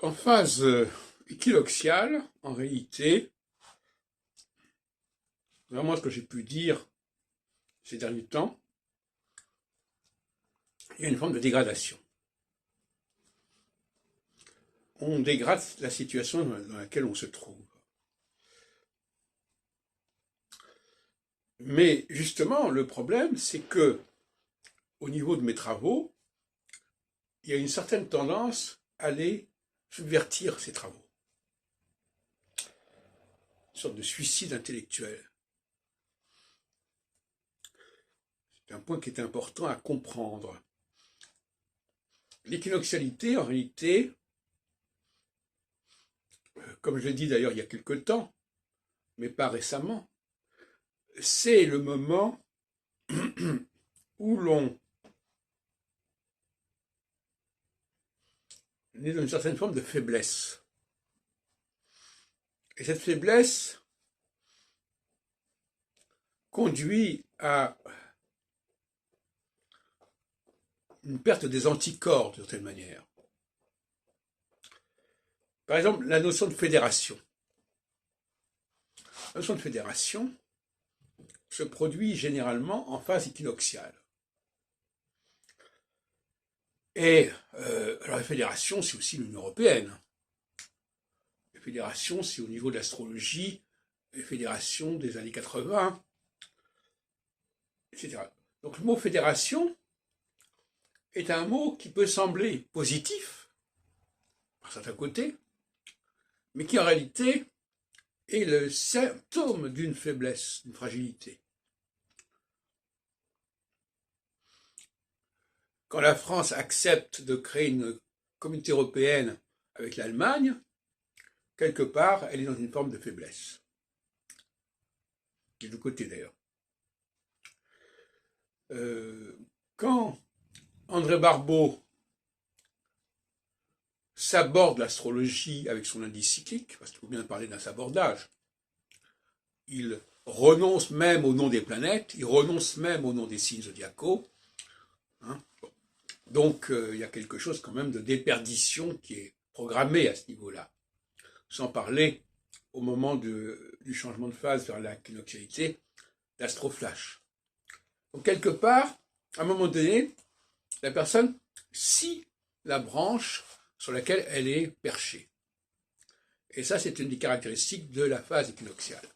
En phase équinoxiale, en réalité, vraiment ce que j'ai pu dire ces derniers temps, il y a une forme de dégradation. On dégrade la situation dans laquelle on se trouve. Mais justement, le problème, c'est que, au niveau de mes travaux, il y a une certaine tendance à aller subvertir ces travaux. Une sorte de suicide intellectuel. C'est un point qui est important à comprendre. L'équinoxialité, en réalité, comme je l'ai dit d'ailleurs il y a quelque temps, mais pas récemment, c'est le moment où l'on est dans une certaine forme de faiblesse. Et cette faiblesse conduit à une perte des anticorps, d'une certaine manière. Par exemple, la notion de fédération. La notion de fédération se produit généralement en phase équinoxiale. Et alors la fédération, c'est aussi l'Union européenne. La fédération, c'est au niveau de l'astrologie, les fédérations des années 80, etc. Donc le mot fédération est un mot qui peut sembler positif, par certains côtés, mais qui en réalité est le symptôme d'une faiblesse, d'une fragilité. Quand la France accepte de créer une communauté européenne avec l'Allemagne, quelque part, elle est dans une forme de faiblesse. Des deux côtés d'ailleurs. Quand André Barbeau s'aborde l'astrologie avec son indice cyclique, parce qu'il faut bien parler d'un sabordage, il renonce même au nom des planètes, il renonce même au nom des signes zodiacaux. Donc il y a quelque chose quand même de déperdition qui est programmé à ce niveau-là. Sans parler, au moment du changement de phase vers la l'équinoxialité, d'astroflash. Donc quelque part, à un moment donné, la personne scie la branche sur laquelle elle est perchée. Et ça, c'est une des caractéristiques de la phase équinoxiale.